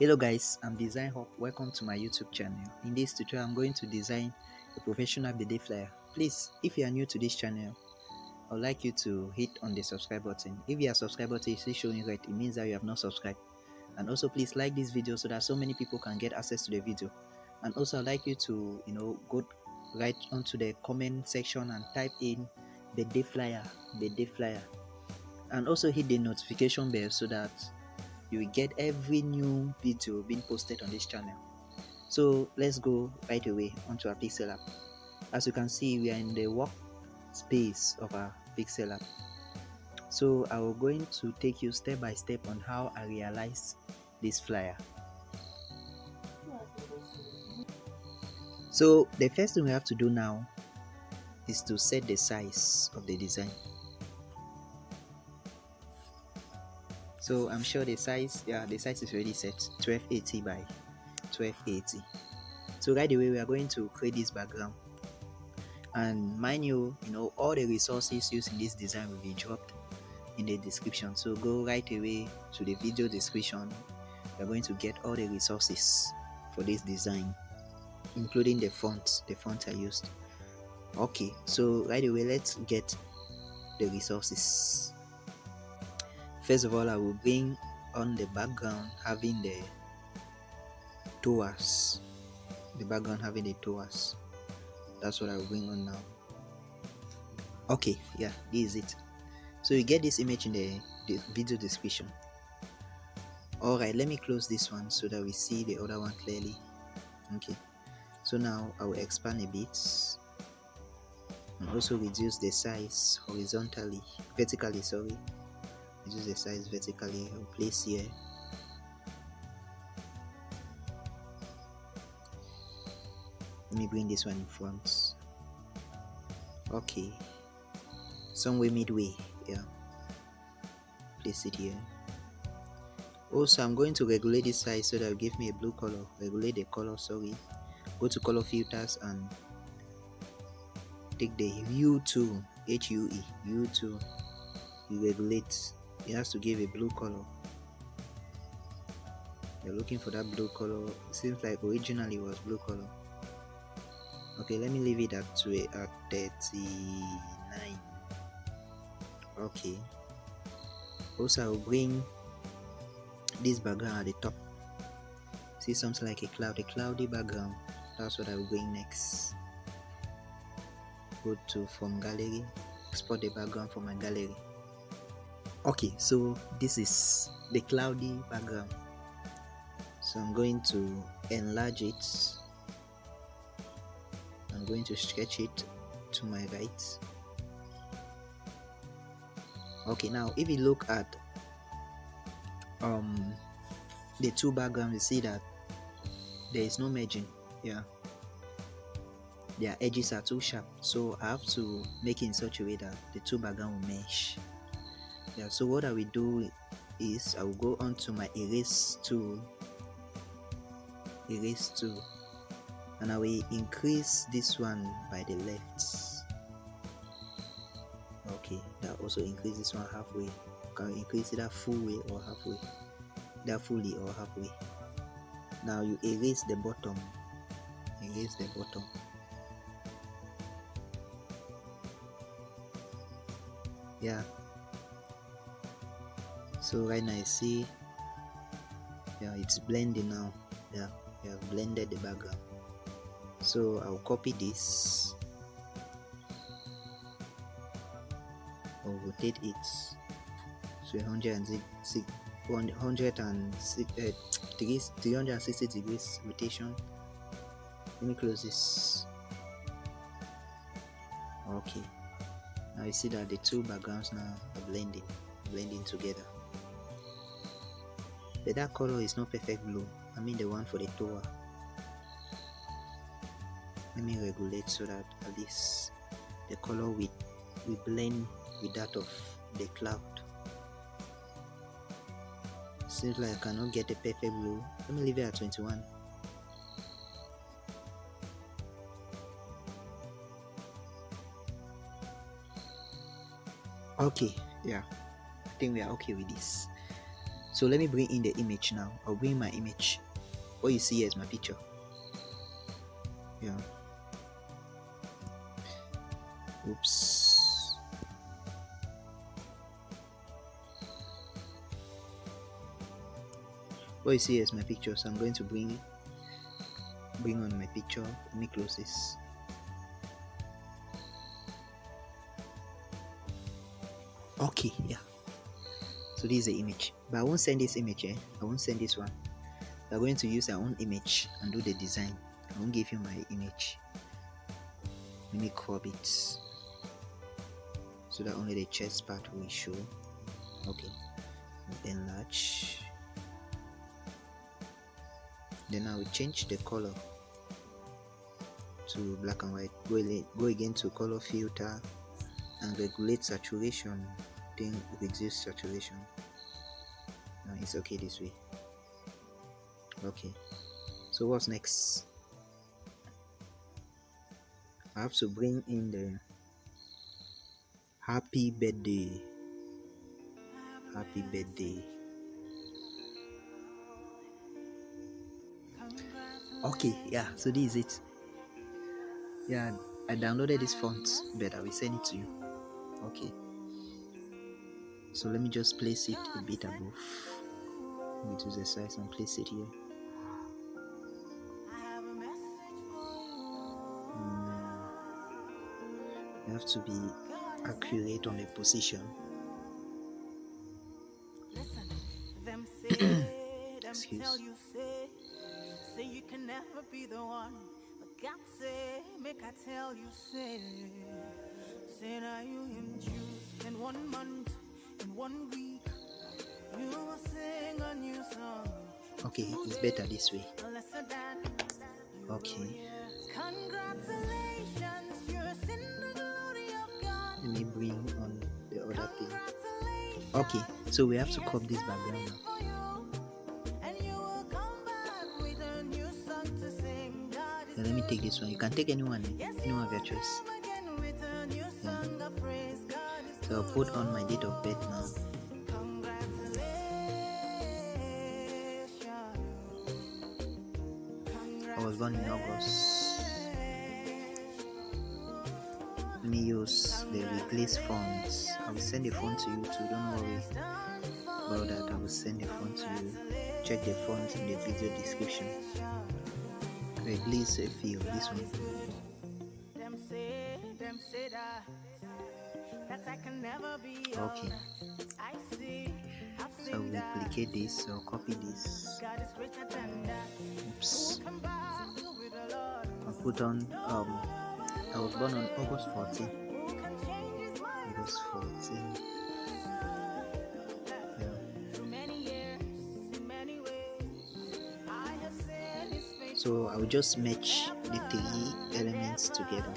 Hello guys, I'm Design Hub. Welcome to my YouTube channel. In this tutorial, I'm going to design a professional birthday flyer. Please, if you are new to this channel, I would like you to hit on the subscribe button. If you are subscribed button is showing red, it means that you have not subscribed. And also please like this video so that so many people can get access to the video. And also I'd like you to go right onto the comment section and type in birthday flyer, and also hit the notification bell so that you will get every new video being posted on this channel. So let's go right away onto our PixelLab. As you can see, we are in the workspace of our PixelLab. So I'm going to take you step by step on how I realize this flyer. So the first thing we have to do now is to set the size of the design. So I'm sure the size is already set, 1280 by 1280. So right away we are going to create this background, and mind you, all the resources used in this design will be dropped in the description. So go right away to the video description. You're going to get all the resources for this design, including the font I used. Okay, so right away let's get the resources. First of all, I will bring on the background having the towers. That's what I will bring on now. Okay, yeah, this is it. So you get this image in the video description. Alright, let me close this one so that we see the other one clearly. Okay, so now I will expand a bit and also reduce the size vertically, reduce the size vertically. I'll place here. Let me bring this one in front. Okay, somewhere midway, yeah, place it here. Also, I'm going to regulate this size so that will give me a blue color. Regulate the color, go to color filters and take the hue tool, hue tool. You regulate, it has to give a blue color. You're looking for that blue color. It seems like originally it was blue color. Okay, let me leave it at 39. Okay, also I'll bring this background at the top. See something like a cloudy background. That's what I will bring next. Go to from gallery, export the background from my gallery. Okay, so this is the cloudy background. So I'm going to enlarge it. I'm going to stretch it to my right. Okay, now if you look at the two backgrounds, you see that there is no merging. Yeah, their edges are too sharp, so I have to make it in such a way that the two backgrounds will mesh. Yeah, so what I will do is I will go onto my erase tool, and I will increase this one by the left. Okay, that also increase this one halfway. Can increase it full way or halfway, fully or halfway. Now you erase the bottom. Yeah, so right now you see, yeah, it's blending now. Yeah, you have blended the background. So I'll copy this, I'll rotate it to 360 degrees rotation. Let me close this. Okay, now you see that the two backgrounds now are blending together. But that color is not perfect blue. I mean the one for the tower. Let me regulate so that at least the color will blend with that of the cloud. Seems like I cannot get a perfect blue. Let me leave it at 21. Okay, yeah, I think we are okay with this. So let me bring in the image now. I'll bring my image. What you see here is my picture. Yeah. Oops. What you see here is my picture. So I'm going to bring on my picture. Let me close this. Okay, yeah. So this is the image, but I won't send this image. I won't send this one. We're going to use our own image and do the design. I won't give you my image. Let me crop it so that only the chest part will show. Okay, enlarge. Then I will change the color to black and white. Go again to color filter and regulate saturation. Then reduce saturation. Now it's okay this way. Okay, so what's next? I have to bring in the happy birthday. Happy birthday. Okay, yeah, so this is it. Yeah, I downloaded this font, but I will send it to you. Okay, so let me just place it a bit above. Reduce the size and place it here. You have to be accurate on the position. Excuse. Say you can never be the one, but God say, make I tell you, say now you him choose in 1 month, in 1 week, you will sing a new song. Okay, it's better this way. Okay. Congratulations, you're in the glory of God. Let me bring on the other thing. Okay, so we have to crop this background now. Let me take this one. You can take anyone of your choice. Yeah. So I'll put on my date of birth now. I was born in August. Let me use the replace fonts. I will send the font to you too. Don't worry about that. I will send the font to you. Check the font in the video description. Release a feel, this one. Okay. So I'll duplicate this or copy this. Oops. I'll put on I was born on August 14. August 14. So I will just match the 3 elements together.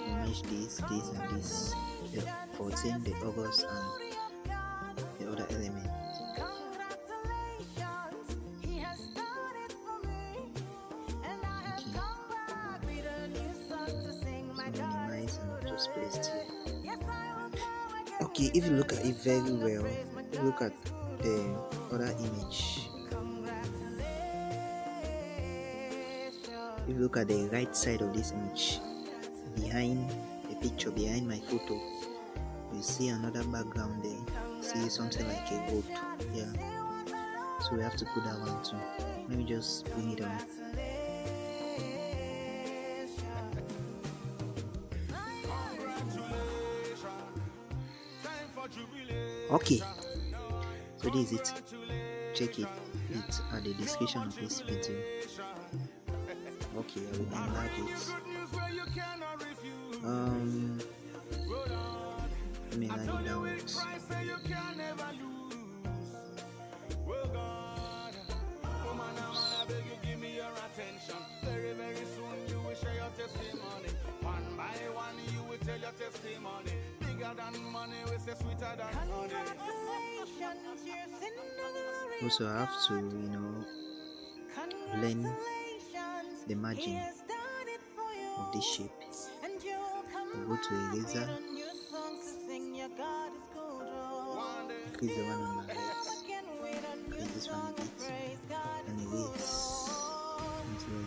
I'll match this, and this. The 14, the August, and the other element. Okay, if you look at it very well, look at the other image. If you look at the right side of this image, behind the picture, behind my photo, you see another background there. See something like a boat. Yeah. So we have to put that one too. Let me just bring it on. Okay, so this is it. Check it. It's at the description of this video. Okay, I will enlarge it. Let me enlarge it downwards. Also, I have to, blend the margin of this shape. I'll go to eraser, increase the one on my right. this one a bit. Anyways, until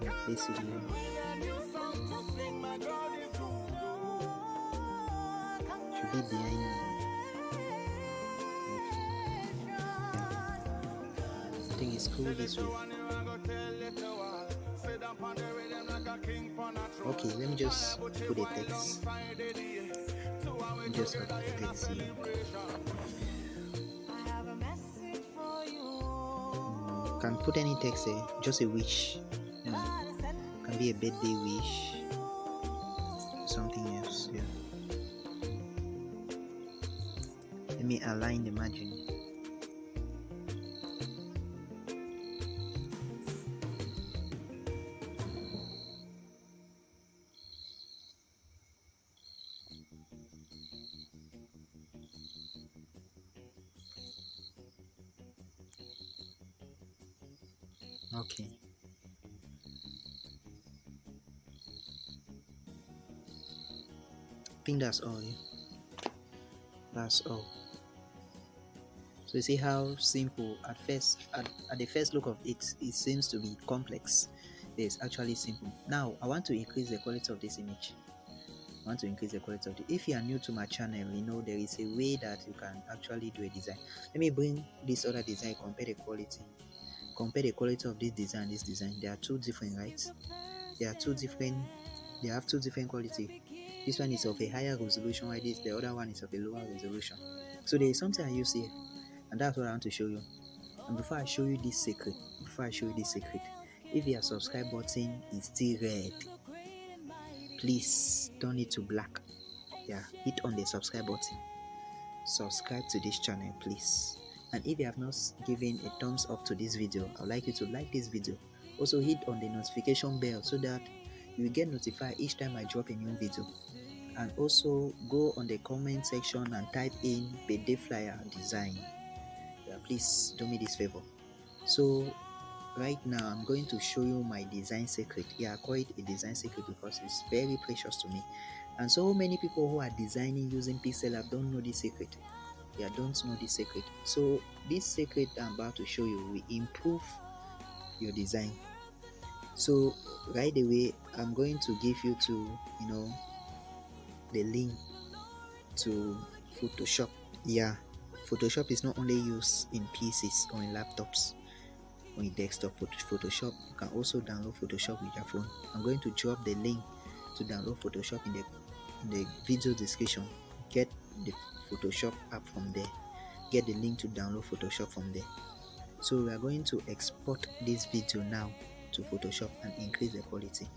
yeah, face it here. Should be behind me. I think it's cool this way. Okay, let me just put a text. Let me just add a text here. Can put any text here, just a wish. You know, can be a birthday wish, something else. Yeah. Let me align the margin. Okay. I think that's all. Yeah? That's all. So you see how simple at first, at the first look of it, it seems to be complex. It's actually simple. Now I want to increase the quality of this image. I want to increase the quality of it. If you are new to my channel, you know there is a way that you can actually do a design. Let me bring this other design, compare the quality. Compare the quality of this design, this design. They are two different, right? They are two different. They have two different quality. This one is of a higher resolution, while the other one is of a lower resolution. So there is something I use here, and that's what I want to show you. And before I show you this secret, if your subscribe button is still red, please turn it to black. Yeah, hit on the subscribe button. Subscribe to this channel, please. And if you have not given a thumbs up to this video, I would like you to like this video. Also hit on the notification bell so that you will get notified each time I drop a new video. And also go on the comment section and type in birthday flyer design. Yeah, please do me this favor. So right now I'm going to show you my design secret. Yeah, I call it a design secret because it's very precious to me. And so many people who are designing using PixelLab don't know this secret. Yeah, don't know this secret. So this secret I'm about to show you will improve your design. So right away I'm going to give you to the link to Photoshop. Yeah, Photoshop is not only used in PCs or in laptops or in desktop. Photoshop, you can also download Photoshop with your phone. I'm going to drop the link to download Photoshop in the video description. Get the Photoshop app from there. Get the link to download Photoshop from there. So we are going to export this video now to Photoshop and increase the quality.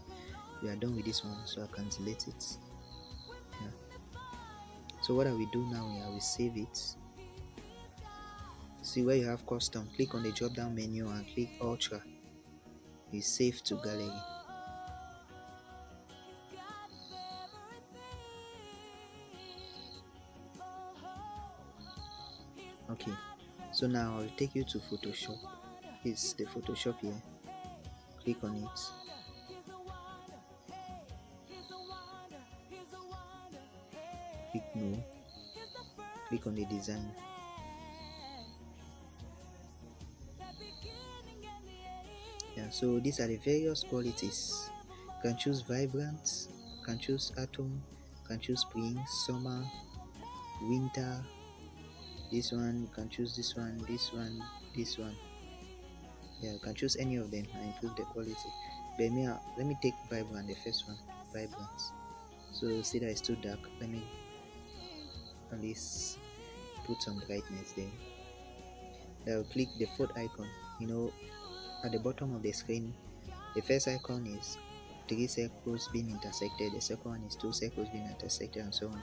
We are done with this one, so I can delete it. Yeah. So what I will do now, I will save it. See where you have custom, click on the drop down menu and click ultra. You save to gallery. Okay, so now I'll take you to Photoshop. It's the Photoshop here. Click on it. Click no. Click on the design. Yeah, so these are the various qualities. You can choose vibrant, you can choose atom, you can choose spring, summer, winter. This one, you can choose this one, this one, this one. Yeah, you can choose any of them and improve the quality. But let me take vibrant, the first one, vibrant. So see that it's too dark. Let me at least put some brightness there. Then I'll click the fourth icon. At the bottom of the screen, the first icon is 3 circles being intersected, the second one is 2 circles being intersected, and so on.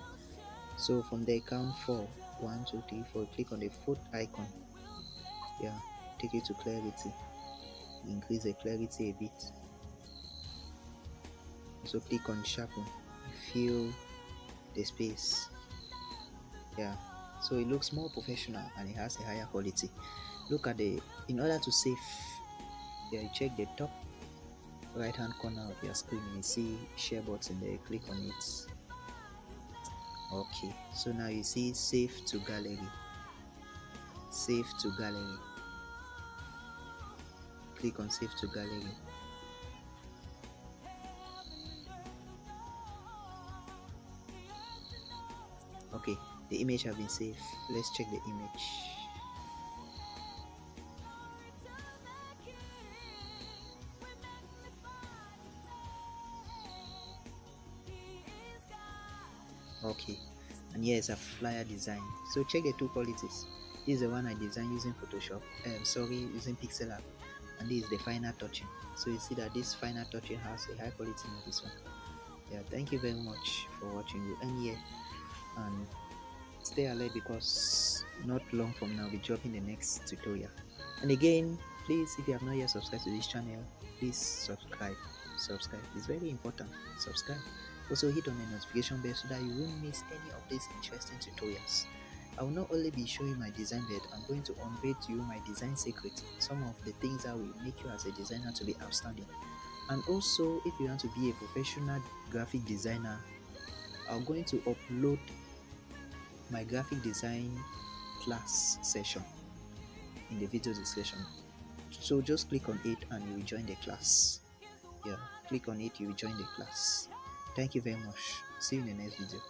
So from there, count 4. 1, 2, 3, 4. Click on the fourth icon. Yeah, take it to clarity. Increase the clarity a bit. So click on sharpen. Fill the space. Yeah, so it looks more professional and it has a higher quality. Look at in order to save, yeah, you check the top right hand corner of your screen, you see share button there. Click on it. Okay, so now you see save to gallery. Save to gallery. Click on save to gallery. Okay, the image have been saved. Let's check the image. Okay, and here is a flyer design. So check the two qualities. This is the one I designed using Photoshop. Using PixelLab, and this is the final touching. So you see that this final touching has a high quality in this one. Yeah, thank you very much for watching. We end here, and stay alert because not long from now we'll be dropping the next tutorial. And again, please, if you have not yet subscribed to this channel, please subscribe. Subscribe, it's very important. Subscribe. Also hit on the notification bell so that you won't miss any of these interesting tutorials. I will not only be showing my design bed, I'm going to unveil to you my design secret, some of the things that will make you as a designer to be outstanding. And also, if you want to be a professional graphic designer, I'm going to upload my graphic design class session in the video description. So just click on it and you will join the class. Yeah, click on it, you will join the class. Thank you very much. See you in the next video.